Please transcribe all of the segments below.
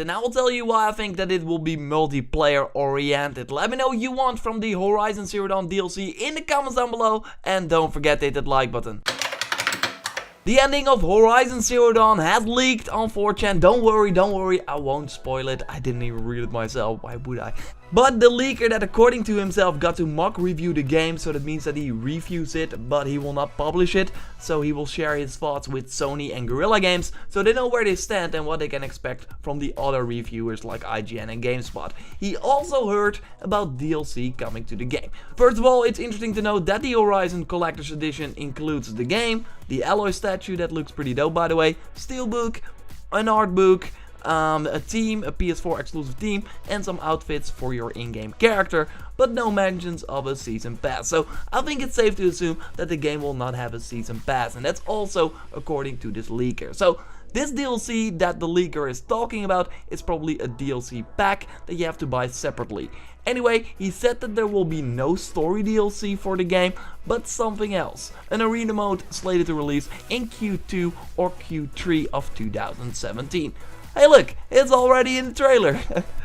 And I will tell you why I think that it will be multiplayer oriented. Let me know what you want from the Horizon Zero Dawn DLC in the comments down below, and don't forget to hit that like button. The ending of Horizon Zero Dawn has leaked on 4chan. Don't worry, I won't spoil it. I didn't even read it myself, why would I? But the leaker that according to himself got to mock review the game, so that means that he reviews it, but he will not publish it. So he will share his thoughts with Sony and Guerrilla Games, so they know where they stand and what they can expect from the other reviewers like IGN and GameSpot. He also heard about DLC coming to the game. First of all, it's interesting to note that the Horizon Collector's Edition includes the game, the Aloy statue that looks pretty dope by the way, steelbook, an art book, a team, a PS4 exclusive team, and some outfits for your in-game character, but no mentions of a season pass. So I think it's safe to assume that the game will not have a season pass, and that's also according to this leaker. So this DLC that the leaker is talking about is probably a DLC pack that you have to buy separately. Anyway, he said that there will be no story DLC for the game, but something else. An arena mode slated to release in Q2 or Q3 of 2017. Hey look, it's already in the trailer.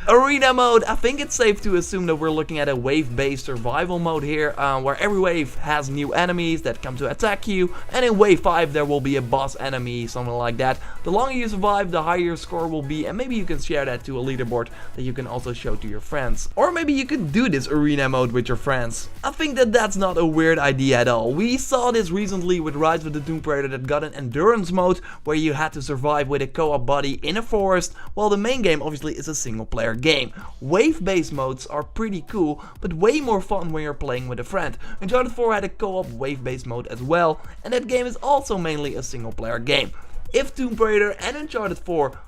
Arena mode, I think it's safe to assume that we're looking at a wave-based survival mode here, where every wave has new enemies that come to attack you, and in wave 5 there will be a boss enemy, something like that. The longer you survive, the higher your score will be, and maybe you can share that to a leaderboard that you can also show to your friends. Or maybe you could do this arena mode with your friends. I think that that's not a weird idea at all. We saw this recently with Rise of the Tomb Raider that got an endurance mode where you had to survive with a co-op buddy in a forest, while the main game obviously is a single player game. Wave-based modes are pretty cool, but way more fun when you're playing with a friend. Uncharted 4 had a co-op wave-based mode as well, and that game is also mainly a single player game. If Tomb Raider and Uncharted 4,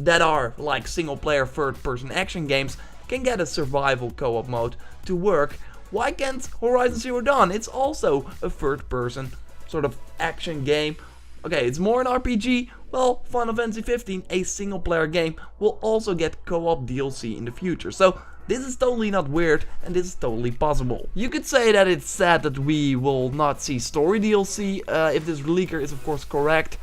that are like single player third person action games, can get a survival co-op mode to work, why can't Horizon Zero Dawn? It's also a third person sort of action game. Okay, it's more an RPG. Well, Final Fantasy 15, a single player game, will also get co-op DLC in the future. So this is totally not weird, and this is totally possible. You could say that it's sad that we will not see story DLC, if this leaker is of course correct.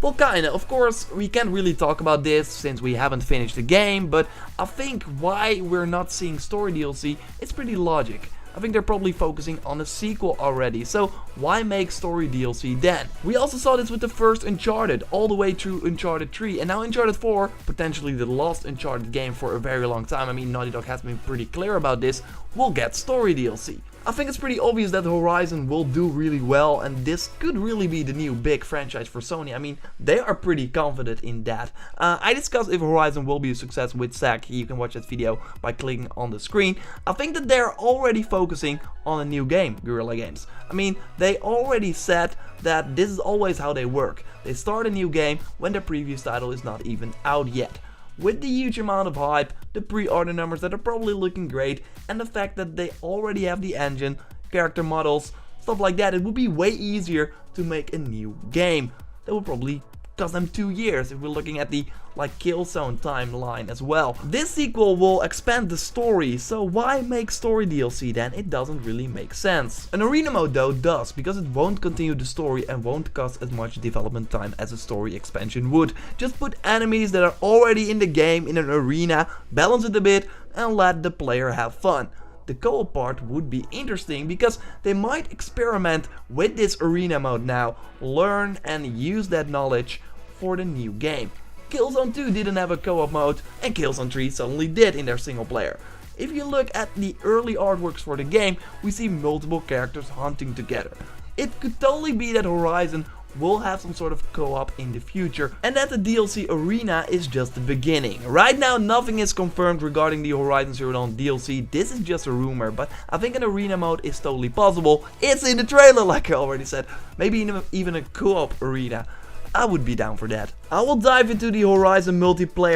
Well, kinda. Of course, we can't really talk about this since we haven't finished the game, but I think why we're not seeing story DLC is pretty logic. I think they're probably focusing on a sequel already, so why make story DLC then? We also saw this with the first Uncharted, all the way through Uncharted 3, and now Uncharted 4, potentially the last Uncharted game for a very long time, I mean Naughty Dog has been pretty clear about this, will get story DLC. I think it's pretty obvious that Horizon will do really well, and this could really be the new big franchise for Sony. I mean, they are pretty confident in that. I discussed if Horizon will be a success with Zack. You can watch that video by clicking on the screen. I think that they're already focusing on a new game, Guerrilla Games. I mean, they already said that this is always how they work. They start a new game when their previous title is not even out yet. With the huge amount of hype, the pre-order numbers that are probably looking great, and the fact that they already have the engine, character models, stuff like that, it would be way easier to make a new game. That would probably cost them 2 years if we're looking at the Killzone timeline as well. This sequel will expand the story, so why make story DLC then? It doesn't really make sense. An arena mode though does, because it won't continue the story and won't cost as much development time as a story expansion would. Just put enemies that are already in the game in an arena, balance it a bit, and let the player have fun. The co-op part would be interesting because they might experiment with this arena mode now, learn and use that knowledge for the new game. Killzone 2 didn't have a co-op mode, and Killzone 3 suddenly did in their single player. If you look at the early artworks for the game, we see multiple characters hunting together. It could totally be that Horizon will have some sort of co-op in the future, and that the DLC arena is just the beginning. Right now nothing is confirmed regarding the Horizon Zero Dawn DLC, this is just a rumor, but I think an arena mode is totally possible. It's in the trailer like I already said, maybe even a co-op arena. I would be down for that. I will dive into the Horizon multiplayer